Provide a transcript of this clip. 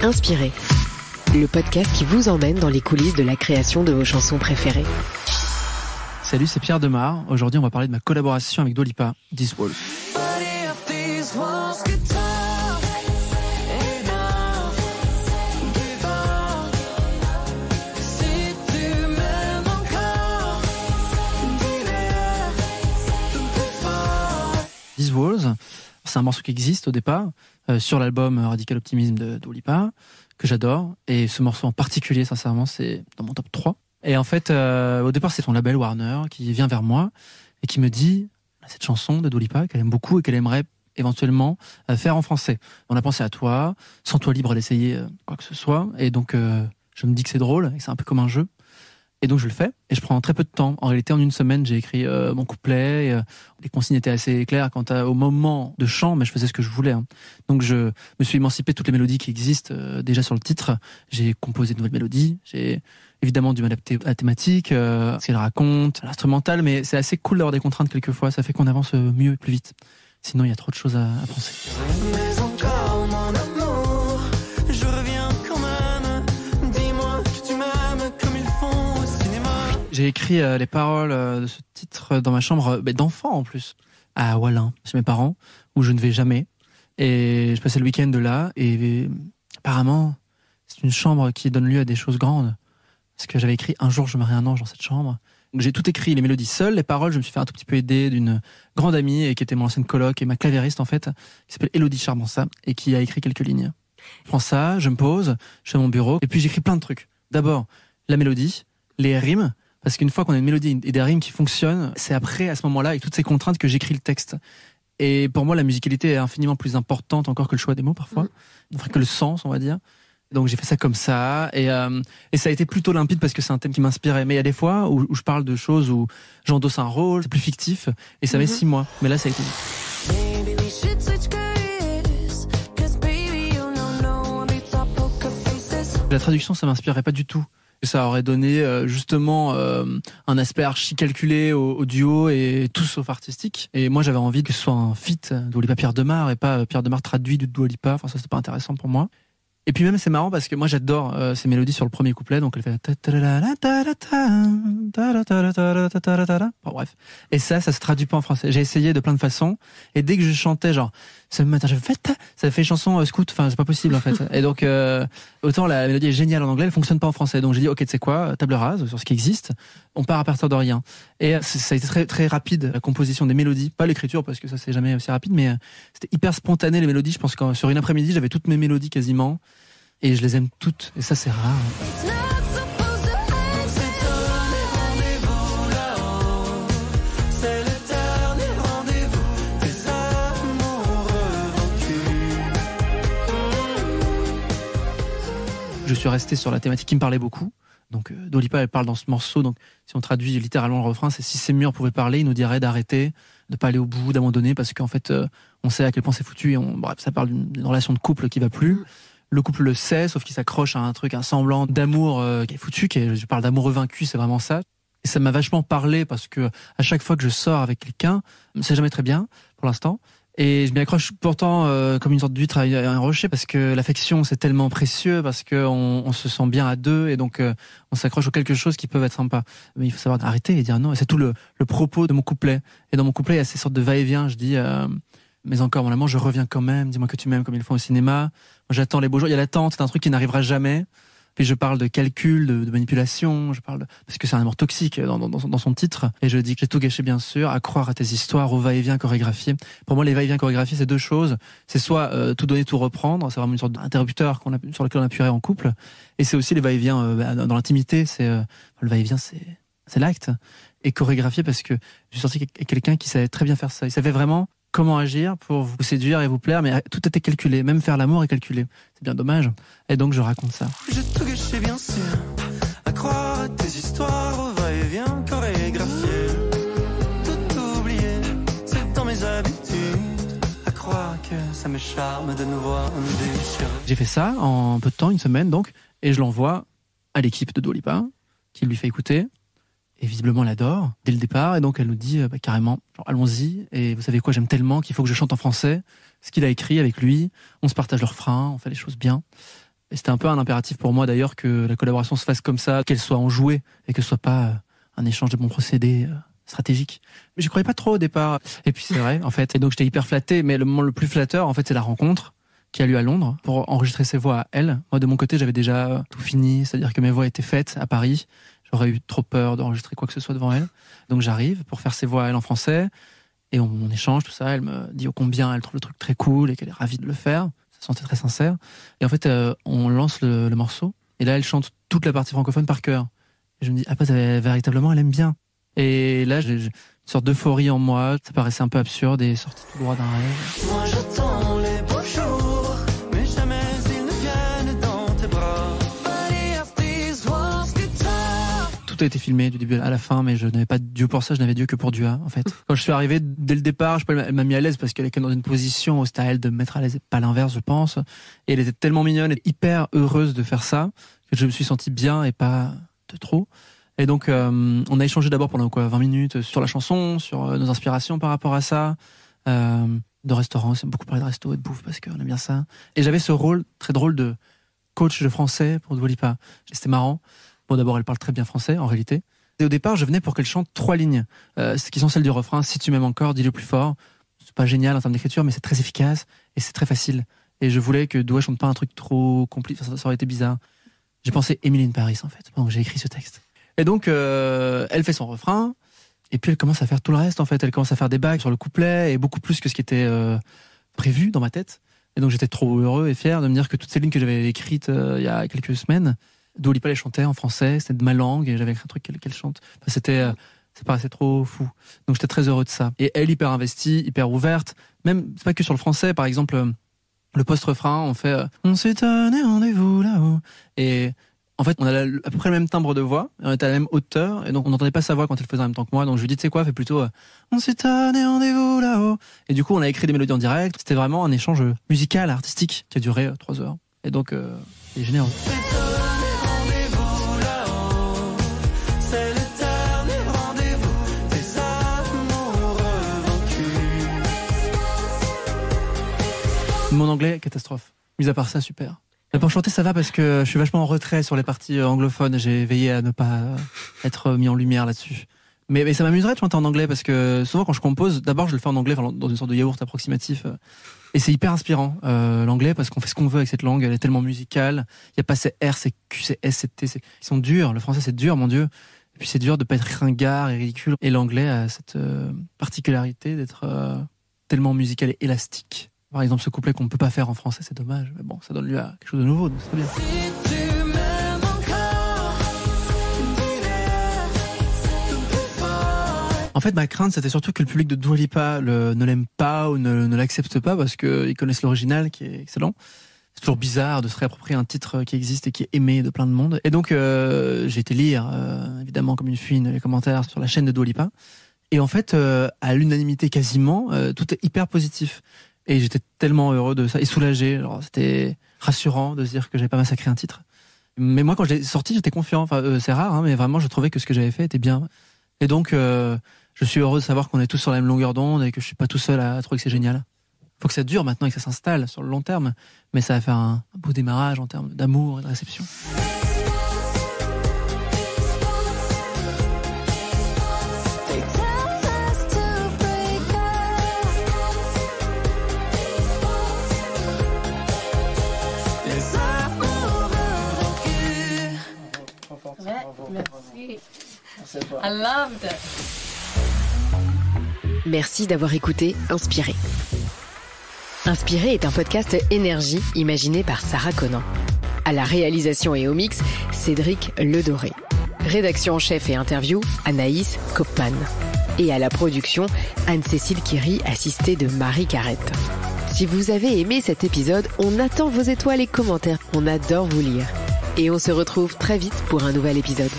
Inspiré, le podcast qui vous emmène dans les coulisses de la création de vos chansons préférées. Salut, c'est Pierre Demar. Aujourd'hui, on va parler de ma collaboration avec Dua Lipa, These Walls. These Walls, c'est un morceau qui existe au départ sur l'album Radical Optimism de Dua Lipa, que j'adore. Et ce morceau en particulier, sincèrement, c'est dans mon top 3. Et en fait, au départ, c'est son label Warner qui vient vers moi et qui me dit cette chanson de Dua Lipa qu'elle aime beaucoup et qu'elle aimerait éventuellement faire en français. On a pensé à toi, sens-toi libre d'essayer quoi que ce soit. Et donc, je me dis que c'est drôle et que c'est un peu comme un jeu. Et donc je le fais, et je prends très peu de temps. En réalité, en une semaine, j'ai écrit mon couplet. Les consignes étaient assez claires quant au moment de chant, mais je faisais ce que je voulais. Donc je me suis émancipé de toutes les mélodies qui existent déjà sur le titre. J'ai composé de nouvelles mélodies. J'ai évidemment dû m'adapter à la thématique, ce qu'elle raconte, l'instrumental, mais c'est assez cool d'avoir des contraintes quelquefois. Ça fait qu'on avance mieux et plus vite. Sinon, il y a trop de choses à penser. Mais encore, mon amour, je reviens quand même. Dis-moi que tu m'aimes comme ils font au cinéma. J'ai écrit les paroles de ce titre dans ma chambre d'enfant en plus, à Wallin, chez mes parents, où je ne vais jamais. Et je passais le week-end de là, et apparemment, c'est une chambre qui donne lieu à des choses grandes. Parce que j'avais écrit « Un jour, je merai un ange » dans cette chambre. Donc j'ai tout écrit, les mélodies seules, les paroles, je me suis fait un tout petit peu aider d'une grande amie, et qui était mon ancienne coloc, et ma clavieriste en fait, qui s'appelle Elodie Charmansa, et qui a écrit quelques lignes. Je prends ça, je me pose, je fais mon bureau, et puis j'écris plein de trucs. D'abord, la mélodie, les rimes, parce qu'une fois qu'on a une mélodie et des rimes qui fonctionnent, c'est après, à ce moment-là, avec toutes ces contraintes, que j'écris le texte. Et pour moi, la musicalité est infiniment plus importante encore que le choix des mots, parfois. Enfin, que le sens, on va dire. Donc j'ai fait ça comme ça, et ça a été plutôt limpide parce que c'est un thème qui m'inspirait. Mais il y a des fois où je parle de choses où j'endosse un rôle, c'est plus fictif, et ça met 6 mois. Mais là, ça a été La traduction, ça m'inspirait pas du tout. Ça aurait donné justement un aspect archi calculé au duo et tout sauf artistique. Et moi, j'avais envie que ce soit un feat Dua Lipa Pierre Demar et pas Pierre Demar traduit de Dua Lipa. Enfin, ça, c'était pas intéressant pour moi. Et puis même, c'est marrant parce que moi, j'adore ces mélodies sur le premier couplet. Donc, elle fait... Bon, bref. Et ça se traduit pas en français. J'ai essayé de plein de façons. Et dès que je chantais, genre, ce matin, ça fait chanson scout. Enfin, c'est pas possible, en fait. Et donc, autant la mélodie est géniale en anglais, elle fonctionne pas en français. Donc, j'ai dit, ok, tu sais quoi, table rase sur ce qui existe. On part à partir de rien. Et ça a été très, très rapide, la composition des mélodies. Pas l'écriture, parce que ça, c'est jamais aussi rapide, mais c'était hyper spontané, les mélodies. Je pense que sur une après-midi, j'avais toutes mes mélodies quasiment. Et je les aime toutes. Et ça, c'est rare. Je suis resté sur la thématique qui me parlait beaucoup. Donc, Dua Lipa, elle parle dans ce morceau. Donc, si on traduit littéralement le refrain, c'est si ces murs pouvaient parler, ils nous diraient d'arrêter, de pas aller au bout, d'abandonner, parce qu'en fait, on sait à quel point c'est foutu. Et bref, ça parle d'une relation de couple qui va plus. Le couple le sait, sauf qu'il s'accroche à un truc, un semblant d'amour qui est foutu. Je parle d'amoureux vaincu, c'est vraiment ça. Et ça m'a vachement parlé parce que à chaque fois que je sors avec quelqu'un, c'est jamais très bien pour l'instant. Et je m'y accroche pourtant comme une sorte d'huître à un rocher parce que l'affection c'est tellement précieux, parce que on se sent bien à deux et donc on s'accroche aux quelque chose qui peut être sympa. Mais il faut savoir arrêter et dire non. Et c'est tout le propos de mon couplet. Et dans mon couplet il y a ces sortes de va-et-vient. Je dis mais encore mon amour, je reviens quand même. Dis-moi que tu m'aimes comme ils font au cinéma. Moi, j'attends les beaux jours. Il y a l'attente, c'est un truc qui n'arrivera jamais. Puis je parle de calcul, de manipulation. Parce que c'est un amour toxique dans son titre. Et je dis que j'ai tout gâché bien sûr, à croire à tes histoires, au va-et-vient chorégraphié. Pour moi, les va-et-vient chorégraphiés, c'est deux choses. C'est soit tout donner, tout reprendre. C'est vraiment une sorte d'interrupteur sur lequel on appuierait en couple. Et c'est aussi les va-et-vient dans l'intimité. Le va-et-vient, c'est l'acte. Et chorégraphié parce que je suis sorti avec quelqu'un qui savait très bien faire ça. Il savait vraiment comment agir pour vous séduire et vous plaire, mais tout était calculé, même faire l'amour est calculé. C'est bien dommage. Et donc je raconte ça. J'ai tout gâché bien sûr, à croire à tes histoires, au va-et-vient chorégraphié. Tout oublié, c'est dans mes habitudes, à croire que ça me charme de nous voir déchirés. J'ai fait ça en peu de temps, une semaine donc, et je l'envoie à l'équipe de Dua Lipa, qui lui fait écouter. Et visiblement, elle adore dès le départ. Et donc, elle nous dit carrément, genre, allons-y. Et vous savez quoi, j'aime tellement qu'il faut que je chante en français ce qu'il a écrit avec lui. On se partage le refrain, on fait les choses bien. Et c'était un peu un impératif pour moi d'ailleurs que la collaboration se fasse comme ça, qu'elle soit enjouée et que ce soit pas un échange de bons procédés stratégiques. Mais j'y croyais pas trop au départ. Et puis c'est vrai, en fait. Et donc j'étais hyper flatté, mais le moment le plus flatteur, en fait, c'est la rencontre qui a lieu à Londres pour enregistrer ses voix à elle. Moi, de mon côté, j'avais déjà tout fini, c'est-à-dire que mes voix étaient faites à Paris. J'aurais eu trop peur d'enregistrer quoi que ce soit devant elle. Donc j'arrive pour faire ses voix à elle en français et on échange tout ça. Elle me dit ô combien elle trouve le truc très cool et qu'elle est ravie de le faire. Ça sentait très sincère. Et en fait, on lance le morceau et là, elle chante toute la partie francophone par cœur. Et je me dis ah, véritablement, elle aime bien. Et là, j'ai une sorte d'euphorie en moi. Ça paraissait un peu absurde et sorti tout droit d'un rêve. Moi j'attends les beaux jours, mais jamais ils ne viennent dans tes bras. Tout a été filmé du début à la fin, mais je n'avais pas Dieu pour ça, je n'avais Dieu que pour Dua, en fait. Quand je suis arrivé, dès le départ, elle m'a mis à l'aise parce qu'elle était dans une position où c'était à elle de me mettre à l'aise, pas l'inverse, je pense. Et elle était tellement mignonne et hyper heureuse de faire ça que je me suis senti bien et pas de trop. Et donc, on a échangé d'abord pendant 20 minutes sur la chanson, sur nos inspirations par rapport à ça. De restaurants, c'est beaucoup parlé de resto et de bouffe parce qu'on aime bien ça. Et j'avais ce rôle très drôle de coach de français pour Dua Lipa. C'était marrant. Bon, d'abord, elle parle très bien français, en réalité. Et au départ, je venais pour qu'elle chante 3 lignes, qui sont celles du refrain. Si tu m'aimes encore, dis-le plus fort. C'est pas génial en termes d'écriture, mais c'est très efficace et c'est très facile. Et je voulais que Dua chante pas un truc trop compliqué. Ça aurait été bizarre. J'ai pensé Emily in Paris, en fait, pendant que j'ai écrit ce texte. Et donc, elle fait son refrain, et puis elle commence à faire tout le reste, en fait. Elle commence à faire des bagues sur le couplet, et beaucoup plus que ce qui était prévu dans ma tête. Et donc, j'étais trop heureux et fier de me dire que toutes ces lignes que j'avais écrites il y a quelques semaines, Dua Lipa les chantait en français, c'était de ma langue, et j'avais écrit un truc qu'elle chante. Enfin, ça paraissait trop fou. Donc, j'étais très heureux de ça. Et elle, hyper investie, hyper ouverte. Même, c'est pas que sur le français, par exemple, le post-refrain, on fait on s'est donné rendez-vous là-haut. Et en fait, on a à peu près le même timbre de voix, on était à la même hauteur, et donc on n'entendait pas sa voix quand elle faisait en même temps que moi. Donc je lui dis, tu sais quoi, fais plutôt on s'est donné rendez-vous là-haut. Et du coup, on a écrit des mélodies en direct. C'était vraiment un échange musical, artistique, qui a duré 3 heures. Et donc, il est généreux. Mon anglais, catastrophe. Mis à part ça, super. Et pour chanter, ça va parce que je suis vachement en retrait sur les parties anglophones. J'ai veillé à ne pas être mis en lumière là-dessus. Mais ça m'amuserait de chanter en anglais parce que souvent quand je compose, d'abord je le fais en anglais, dans une sorte de yaourt approximatif. Et c'est hyper inspirant, l'anglais, parce qu'on fait ce qu'on veut avec cette langue. Elle est tellement musicale. Il n'y a pas ces R, ces Q, ces S, ces T. Ils sont durs. Le français, c'est dur, mon Dieu. Et puis c'est dur de pas être ringard et ridicule. Et l'anglais a cette particularité d'être tellement musical et élastique. Par exemple, ce couplet qu'on ne peut pas faire en français, c'est dommage. Mais bon, ça donne lieu à quelque chose de nouveau, donc c'est très bien. En fait, ma crainte, c'était surtout que le public de Dua Lipa ne l'aime pas ou ne l'accepte pas parce qu'ils connaissent l'original qui est excellent. C'est toujours bizarre de se réapproprier un titre qui existe et qui est aimé de plein de monde. Et donc, j'ai été lire, évidemment, comme une fine, les commentaires sur la chaîne de Dua Lipa. Et en fait, à l'unanimité quasiment, tout est hyper positif. Et j'étais tellement heureux de ça et soulagé. Alors, c'était rassurant de se dire que j'avais pas massacré un titre. Mais moi, quand je l'ai sorti, j'étais confiant. Enfin, c'est rare, hein, mais vraiment, je trouvais que ce que j'avais fait était bien. Et donc, je suis heureux de savoir qu'on est tous sur la même longueur d'onde et que je suis pas tout seul à trouver que c'est génial. Faut que ça dure maintenant et que ça s'installe sur le long terme. Mais ça va faire un beau démarrage en termes d'amour et de réception. Merci. I loved it. Merci d'avoir écouté Inspiré. Inspiré est un podcast énergie imaginé par Sarah Conan. À la réalisation et au mix, Cédric Ledoré. Rédaction en chef et interview, Anaïs Kopman. Et à la production, Anne-Cécile Kiry, assistée de Marie Carrette. Si vous avez aimé cet épisode, on attend vos étoiles et commentaires. On adore vous lire. Et on se retrouve très vite pour un nouvel épisode.